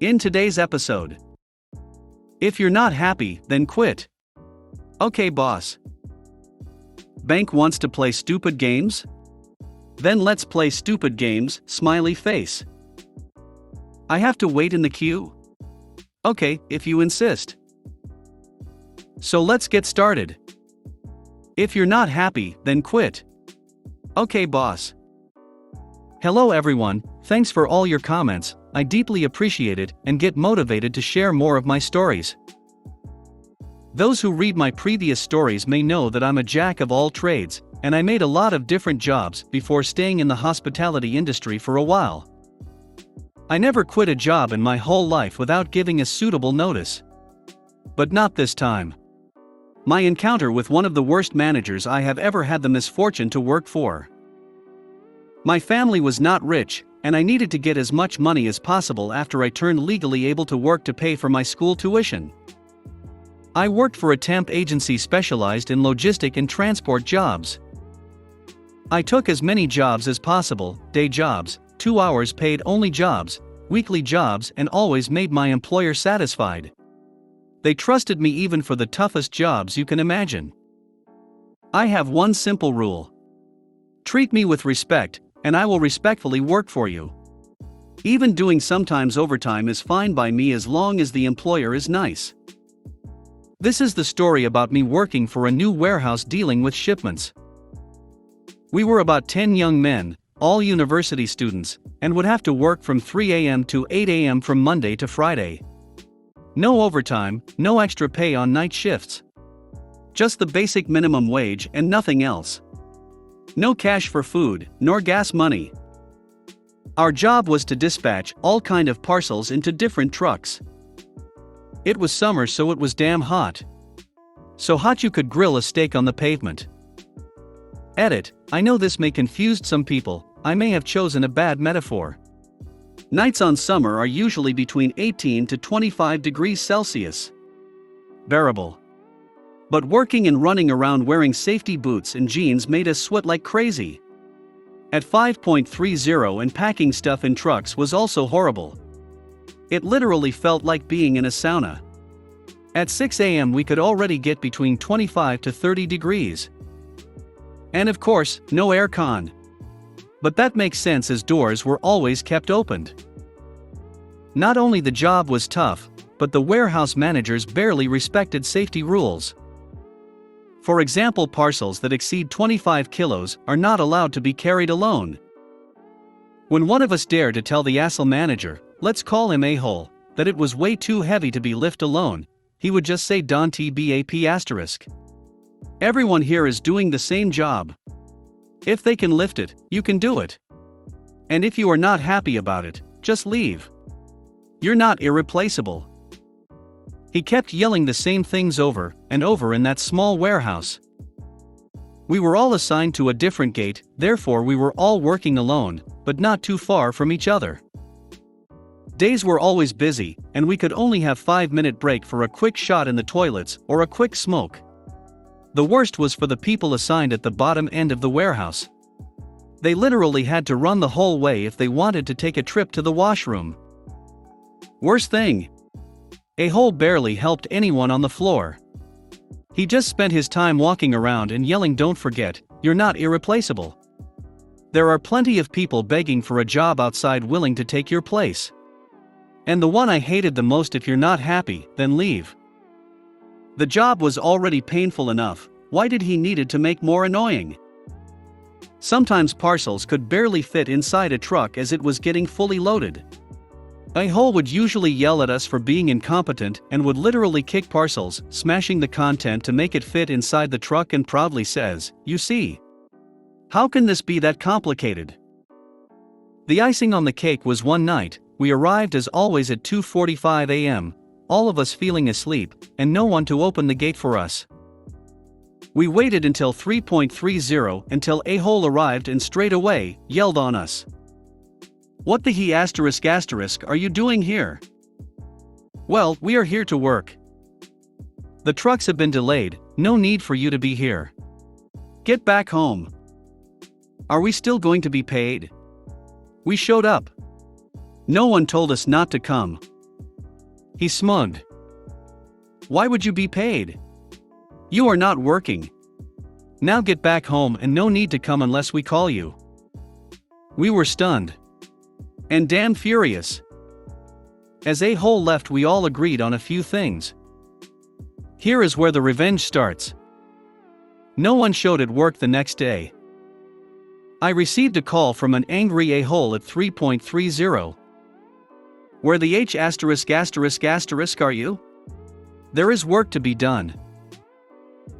In today's episode, if you're not happy, then quit. Okay, boss. Bank wants to play stupid games? Then let's play stupid games, smiley face. I have to wait in the queue? Okay, if you insist. So let's get started. If you're not happy, then quit. Okay, boss. Hello everyone, thanks for all your comments, I deeply appreciate it and get motivated to share more of my stories. Those who read my previous stories may know that I'm a jack of all trades, and I made a lot of different jobs before staying in the hospitality industry for a while. I never quit a job in my whole life without giving a suitable notice. But not this time. My encounter with one of the worst managers I have ever had the misfortune to work for. My family was not rich, and I needed to get as much money as possible after I turned legally able to work to pay for my school tuition. I worked for a temp agency specialized in logistic and transport jobs. I took as many jobs as possible, day jobs, 2 hours paid only jobs, weekly jobs, and always made my employer satisfied. They trusted me even for the toughest jobs you can imagine. I have one simple rule. Treat me with respect, and I will respectfully work for you. Even doing sometimes overtime is fine by me as long as the employer is nice. This is the story about me working for a new warehouse dealing with shipments. We were about 10 young men, all university students, and would have to work from 3 a.m. to 8 a.m. from Monday to Friday. No overtime, no extra pay on night shifts. Just the basic minimum wage and nothing else. No cash for food, nor gas money. Our job was to dispatch all kind of parcels into different trucks. It was summer, so it was damn hot. So hot you could grill a steak on the pavement. Edit, I know this may confuse some people, I may have chosen a bad metaphor. Nights on summer are usually between 18 to 25 degrees Celsius. Bearable. But working and running around wearing safety boots and jeans made us sweat like crazy. At 5.30 and packing stuff in trucks was also horrible. It literally felt like being in a sauna. At 6 a.m. we could already get between 25 to 30 degrees. And of course, no aircon. But that makes sense as doors were always kept opened. Not only the job was tough, but the warehouse managers barely respected safety rules. For example, parcels that exceed 25 kilos are not allowed to be carried alone. When one of us dared to tell the asshole manager, let's call him a-hole, that it was way too heavy to be lifted alone, he would just say don't bap*. Everyone here is doing the same job. If they can lift it, you can do it. And if you are not happy about it, just leave. You're not irreplaceable. He kept yelling the same things over and over in that small warehouse. We were all assigned to a different gate, therefore we were all working alone, but not too far from each other. Days were always busy, and we could only have 5-minute break for a quick shot in the toilets or a quick smoke. The worst was for the people assigned at the bottom end of the warehouse. They literally had to run the whole way if they wanted to take a trip to the washroom. Worst thing. A-hole barely helped anyone on the floor. He just spent his time walking around and yelling, don't forget, you're not irreplaceable. There are plenty of people begging for a job outside willing to take your place. And the one I hated the most, if you're not happy, then leave. The job was already painful enough, why did he needed to make more annoying? Sometimes parcels could barely fit inside a truck as it was getting fully loaded. A-hole would usually yell at us for being incompetent and would literally kick parcels, smashing the content to make it fit inside the truck, and proudly says, you see. How can this be that complicated? The icing on the cake was one night, we arrived as always at 2:45 a.m., all of us feeling asleep, and no one to open the gate for us. We waited until 3:30 until a-hole arrived and straight away yelled on us. What the he asterisk are you doing here? Well, we are here to work. The trucks have been delayed, no need for you to be here. Get back home. Are we still going to be paid? We showed up. No one told us not to come. He smuggled. Why would you be paid? You are not working. Now get back home and no need to come unless we call you. We were stunned. And damn furious. As a-hole left, we all agreed on a few things. Here is where the revenge starts. No one showed at work the next day. I received a call from an angry a-hole at 3:30. Where the H*** are you? There is work to be done.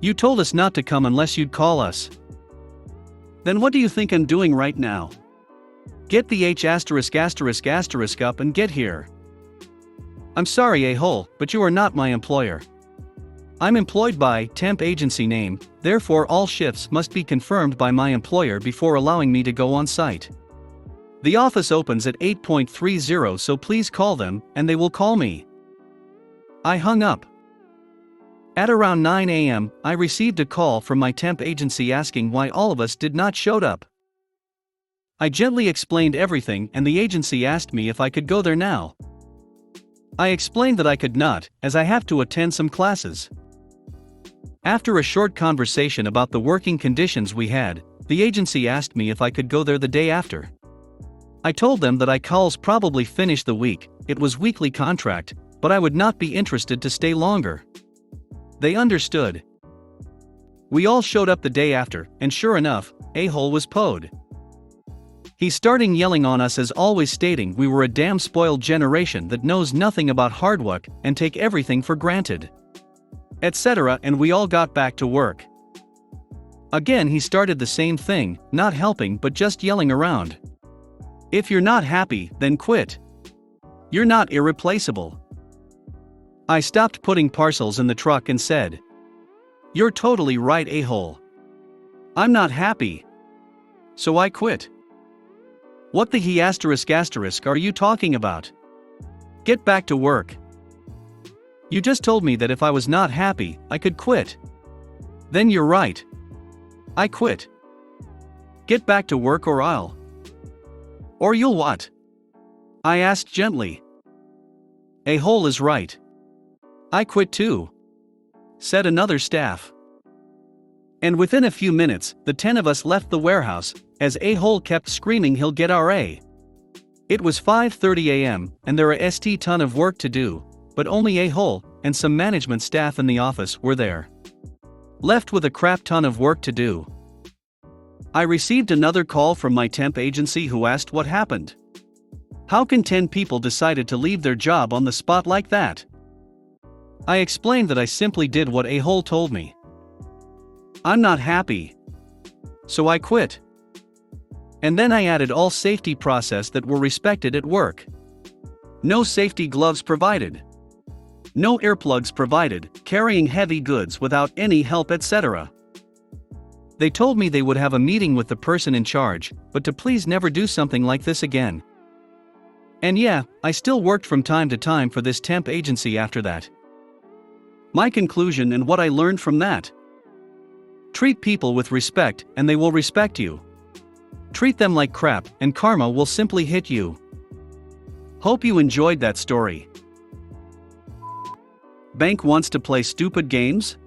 You told us not to come unless you'd call us. Then what do you think I'm doing right now? Get the H*** up and get here. I'm sorry a-hole, but you are not my employer. I'm employed by temp agency name, therefore all shifts must be confirmed by my employer before allowing me to go on site. The office opens at 8:30, so please call them and they will call me. I hung up. At around 9 a.m., I received a call from my temp agency asking why all of us did not showed up. I gently explained everything and the agency asked me if I could go there now. I explained that I could not, as I have to attend some classes. After a short conversation about the working conditions we had, the agency asked me if I could go there the day after. I told them that I calls probably finish the week, it was weekly contract, but I would not be interested to stay longer. They understood. We all showed up the day after, and sure enough, a-hole was PO'd. He started yelling on us as always, stating we were a damn spoiled generation that knows nothing about hard work and take everything for granted, etc., and we all got back to work. Again he started the same thing, not helping but just yelling around. If you're not happy, then quit. You're not irreplaceable. I stopped putting parcels in the truck and said, "You're totally right a-hole. I'm not happy. So I quit." What the he** are you talking about? Get back to work. You just told me that if I was not happy, I could quit. Then you're right. I quit. Get back to work or I'll. Or you'll what? I asked gently. A-hole is right. I quit too, said another staff. And within a few minutes, the 10 of us left the warehouse, as a-hole kept screaming he'll get RA. It was 5:30 a.m., and there are ton of work to do, but only a-hole and some management staff in the office were there. Left with a crap ton of work to do. I received another call from my temp agency who asked what happened. How can 10 people decided to leave their job on the spot like that? I explained that I simply did what a-hole told me. I'm not happy. So I quit. And then I added all safety process that were respected at work. No safety gloves provided. No earplugs provided, carrying heavy goods without any help, etc. They told me they would have a meeting with the person in charge, but to please never do something like this again. And yeah, I still worked from time to time for this temp agency after that. My conclusion and what I learned from that. Treat people with respect and they will respect you. Treat them like crap and karma will simply hit you. Hope you enjoyed that story. Bank wants to play stupid games?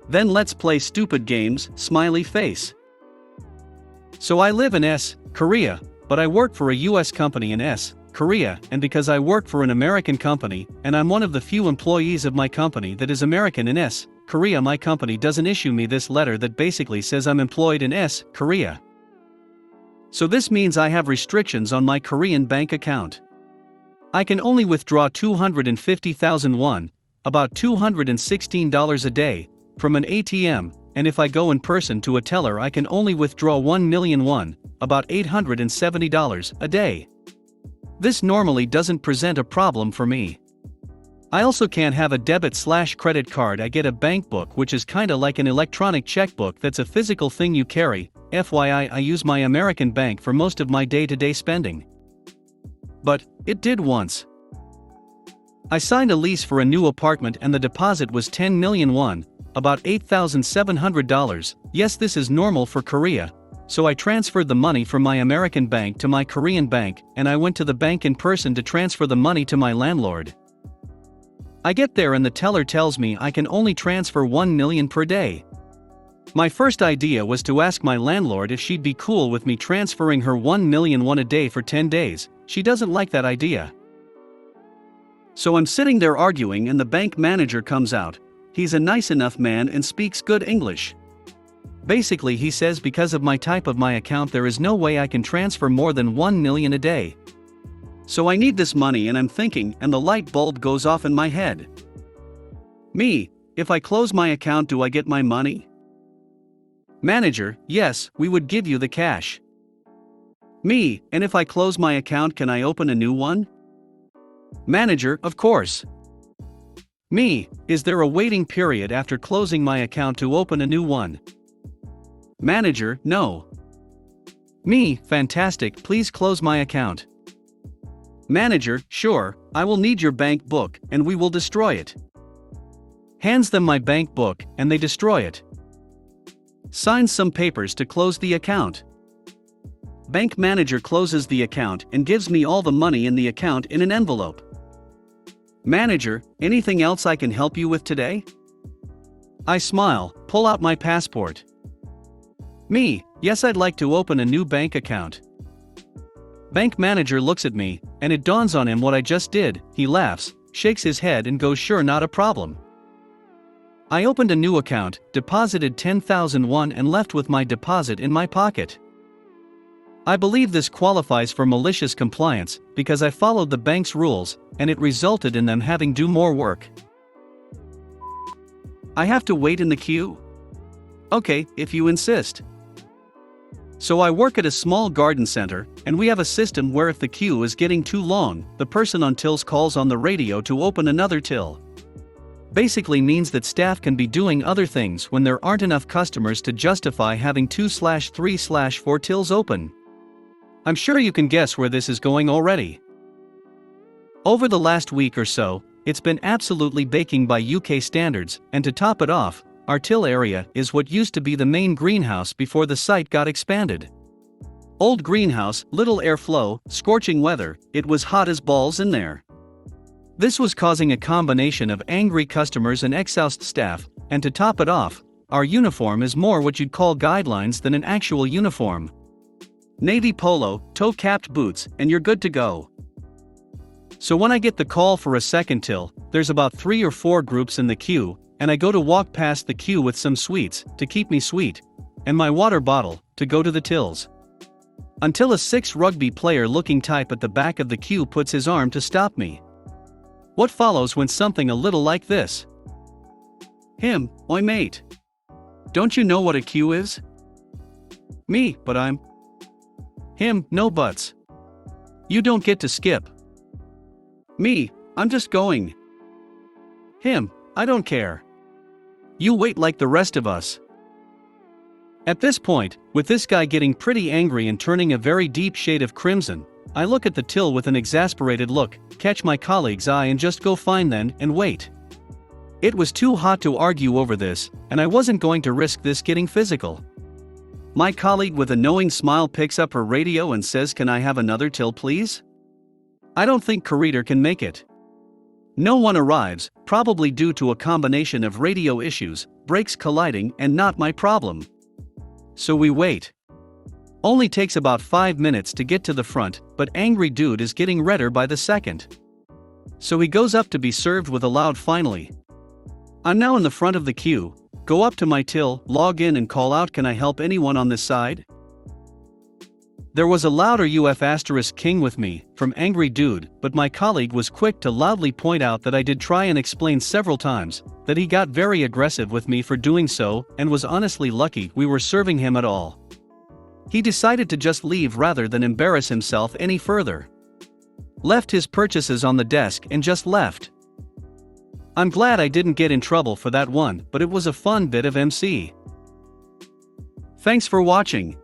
Then let's play stupid games, smiley face. So I live in Korea, but I work for a US company in Korea, and because I work for an American company, and I'm one of the few employees of my company that is American in Korea, my company doesn't issue me this letter that basically says I'm employed in Korea. So this means I have restrictions on my Korean bank account. I can only withdraw 250,000 won, about $216 a day, from an ATM, and if I go in person to a teller I can only withdraw 1 million won, about $870 a day. This normally doesn't present a problem for me. I also can't have a debit/credit card. I get a bank book which is kinda like an electronic checkbook that's a physical thing you carry. FYI, I use my American bank for most of my day-to-day spending. But it did once. I signed a lease for a new apartment and the deposit was 10 million won, about $8,700. Yes, this is normal for Korea. So I transferred the money from my American bank to my Korean bank, and I went to the bank in person to transfer the money to my landlord. I get there and the teller tells me I can only transfer 1 million per day. My first idea was to ask my landlord if she'd be cool with me transferring her 1 million a day for 10 days. She doesn't like that idea. So I'm sitting there arguing and the bank manager comes out. He's a nice enough man and speaks good English. Basically he says because of my type of my account there is no way I can transfer more than 1 million a day. So I need this money and I'm thinking, and the light bulb goes off in my head. Me, if I close my account do I get my money? Manager, yes, we would give you the cash. Me, and if I close my account can I open a new one? Manager, of course. Me, is there a waiting period after closing my account to open a new one? Manager, no. Me, fantastic, please close my account. Manager, sure, I will need your bank book, and we will destroy it. Hands them my bank book, and they destroy it. Signs some papers to close the account. Bank manager closes the account and gives me all the money in the account in an envelope. Manager, anything else I can help you with today? I smile, pull out my passport. Me, yes, I'd like to open a new bank account. Bank manager looks at me, and it dawns on him what I just did. He laughs, shakes his head and goes, sure, not a problem. I opened a new account, deposited 10,000 won and left with my deposit in my pocket. I believe this qualifies for malicious compliance, because I followed the bank's rules, and it resulted in them having do more work. I have to wait in the queue? Okay, if you insist. So I work at a small garden center, and we have a system where if the queue is getting too long, the person on tills calls on the radio to open another till. Basically means that staff can be doing other things when there aren't enough customers to justify having 2/3/4 tills open. I'm sure you can guess where this is going already. Over the last week or so, it's been absolutely baking by UK standards, and to top it off, our till area is what used to be the main greenhouse before the site got expanded. Old greenhouse, little airflow, scorching weather, it was hot as balls in there. This was causing a combination of angry customers and exhausted staff, and to top it off, our uniform is more what you'd call guidelines than an actual uniform. Navy polo, toe-capped boots, and you're good to go. So when I get the call for a second till, there's about 3 or 4 groups in the queue, and I go to walk past the queue with some sweets, to keep me sweet, and my water bottle, to go to the tills. Until a 6 rugby player looking type at the back of the queue puts his arm to stop me. What follows when something a little like this? Him, oi mate. Don't you know what a queue is? Me, but I'm. Him, no buts. You don't get to skip. Me, I'm just going. Him, I don't care. You wait like the rest of us. At this point, with this guy getting pretty angry and turning a very deep shade of crimson, I look at the till with an exasperated look, catch my colleague's eye and just go fine then and wait. It was too hot to argue over this, and I wasn't going to risk this getting physical. My colleague with a knowing smile picks up her radio and says, can I have another till please? I don't think Corridor can make it. No one arrives, probably due to a combination of radio issues, brakes colliding and not my problem. So we wait. Only takes about 5 minutes to get to the front, but angry dude is getting redder by the second. So he goes up to be served with a loud finally. I'm now in the front of the queue, go up to my till, log in and call out, can I help anyone on this side? There was a louder UF*king with me, from angry dude, but my colleague was quick to loudly point out that I did try and explain several times, that he got very aggressive with me for doing so, and was honestly lucky we were serving him at all. He decided to just leave rather than embarrass himself any further. Left his purchases on the desk and just left. I'm glad I didn't get in trouble for that one, but it was a fun bit of MC. Thanks for watching.